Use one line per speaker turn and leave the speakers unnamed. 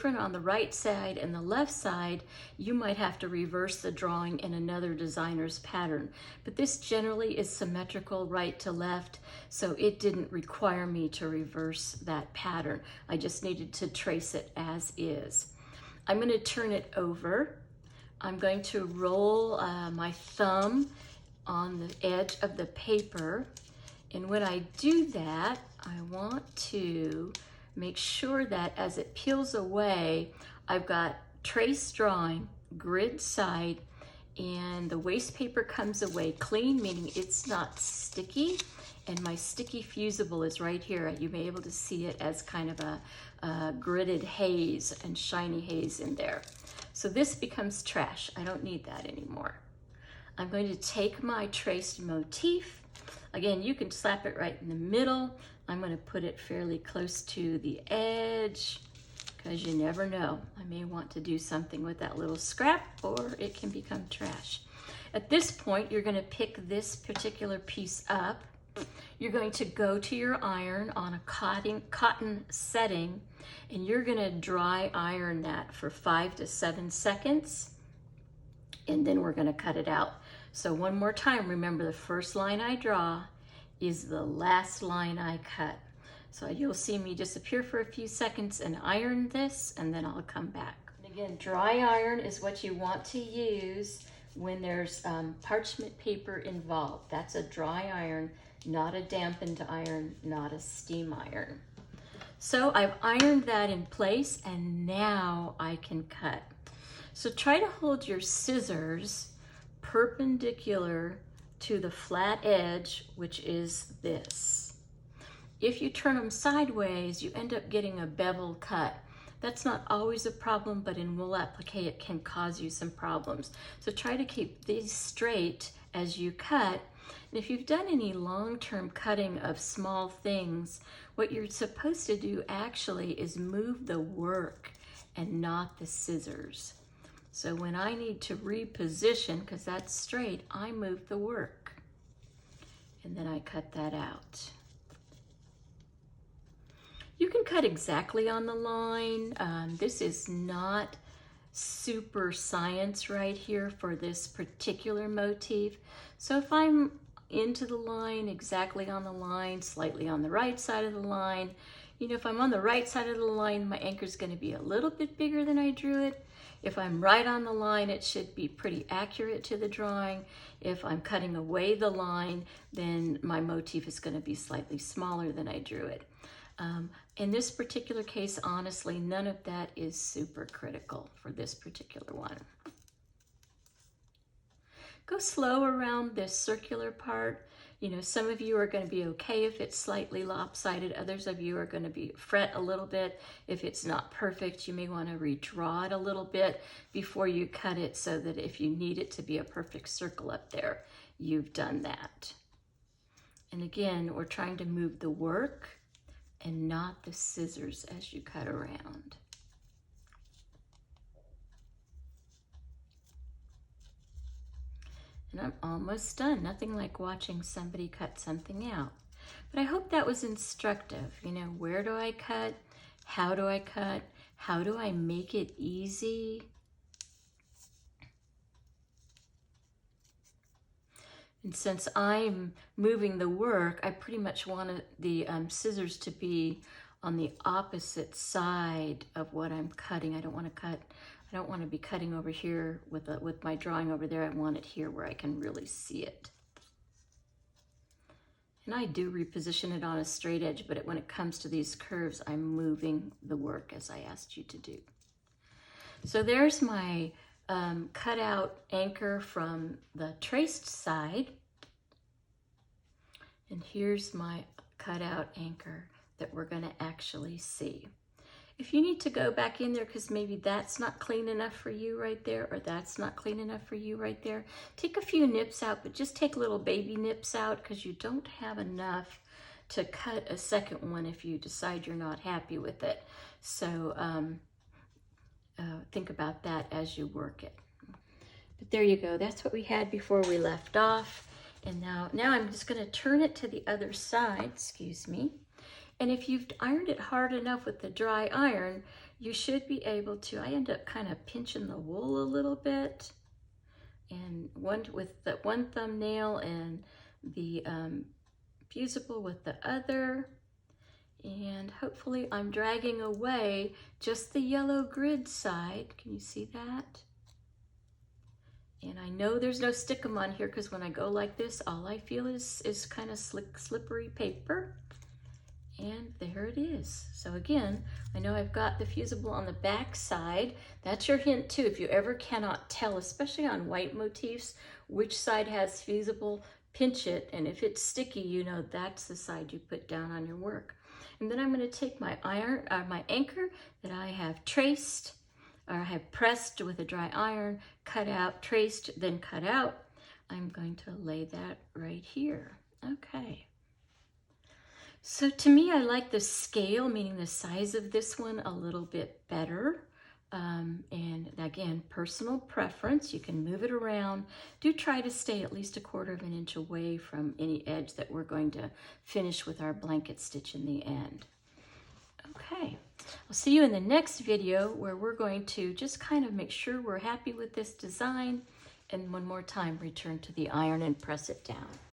on the right side and the left side, you might have to reverse the drawing in another designer's pattern. But this generally is symmetrical right to left, so it didn't require me to reverse that pattern. I just needed to trace it as is. I'm going to turn it over. I'm going to roll my thumb on the edge of the paper. And when I do that, I want to make sure that as it peels away, I've got trace drawing, grid side, and the waste paper comes away clean, meaning it's not sticky. And my sticky fusible is right here. You may be able to see it as kind of a gridded haze and shiny haze in there. So this becomes trash. I don't need that anymore. I'm going to take my traced motif. Again, you can slap it right in the middle. I'm going to put it fairly close to the edge because you never know. I may want to do something with that little scrap or it can become trash. At this point, you're going to pick this particular piece up. You're going to go to your iron on a cotton setting and you're going to dry iron that for 5 to 7 seconds and then we're going to cut it out. So one more time, remember the first line I draw is the last line I cut. So you'll see me disappear for a few seconds and iron this, and then I'll come back. And again, dry iron is what you want to use when there's parchment paper involved. That's a dry iron, not a dampened iron, not a steam iron. So I've ironed that in place, and now I can cut. So try to hold your scissors perpendicular to the flat edge, which is this. If you turn them sideways, you end up getting a bevel cut. That's not always a problem, but in wool applique, it can cause you some problems. So try to keep these straight as you cut. And if you've done any long-term cutting of small things, what you're supposed to do actually is move the work and not the scissors. So when I need to reposition, because that's straight, I move the work. And then I cut that out. You can cut exactly on the line. This is not super science right here for this particular motif. So if I'm into the line, exactly on the line, slightly on the right side of the line, you know, if I'm on the right side of the line, my anchor is going to be a little bit bigger than I drew it. If I'm right on the line, it should be pretty accurate to the drawing. If I'm cutting away the line, then my motif is going to be slightly smaller than I drew it. In this particular case, honestly, none of that is super critical for this particular one. Go slow around this circular part. You know, some of you are going to be okay if it's slightly lopsided. Others of you are going to fret a little bit if it's not perfect. You may want to redraw it a little bit before you cut it so that if you need it to be a perfect circle up there, you've done that. And again, we're trying to move the work and not the scissors as you cut around. And I'm almost done. Nothing like watching somebody cut something out. But I hope that was instructive. You know, where do I cut? How do I cut? How do I make it easy? And since I'm moving the work, I pretty much wanted the scissors to be on the opposite side of what I'm cutting. I don't want to be cutting over here with my drawing over there. I want it here where I can really see it. And I do reposition it on a straight edge, but when it comes to these curves, I'm moving the work as I asked you to do. So there's my cutout anchor from the traced side. And here's my cutout anchor that we're going to actually see. If you need to go back in there because maybe that's not clean enough for you right there, or that's not clean enough for you right there, take a few nips out, but just take little baby nips out because you don't have enough to cut a second one if you decide you're not happy with it. So think about that as you work it. But there you go. That's what we had before we left off. And now I'm just going to turn it to the other side, excuse me. And if you've ironed it hard enough with the dry iron, you should be able to, I end up kind of pinching the wool a little bit, and with the one thumbnail and the fusible with the other. And hopefully I'm dragging away just the yellow grid side. Can you see that? And I know there's no stickum on here because when I go like this, all I feel is kind of slippery paper. And there it is. So again, I know I've got the fusible on the back side. That's your hint too. If you ever cannot tell, especially on white motifs, which side has fusible, pinch it. And if it's sticky, you know that's the side you put down on your work. And then I'm going to take my my anchor that I have traced, or I have pressed with a dry iron, cut out, traced, then cut out. I'm going to lay that right here. Okay. So to me, I like the scale, meaning the size of this one, a little bit better. And again, personal preference. You can move it around. Do try to stay at least 1/4 inch away from any edge that we're going to finish with our blanket stitch in the end. Okay, I'll see you in the next video where we're going to just kind of make sure we're happy with this design, and one more time return to the iron and press it down.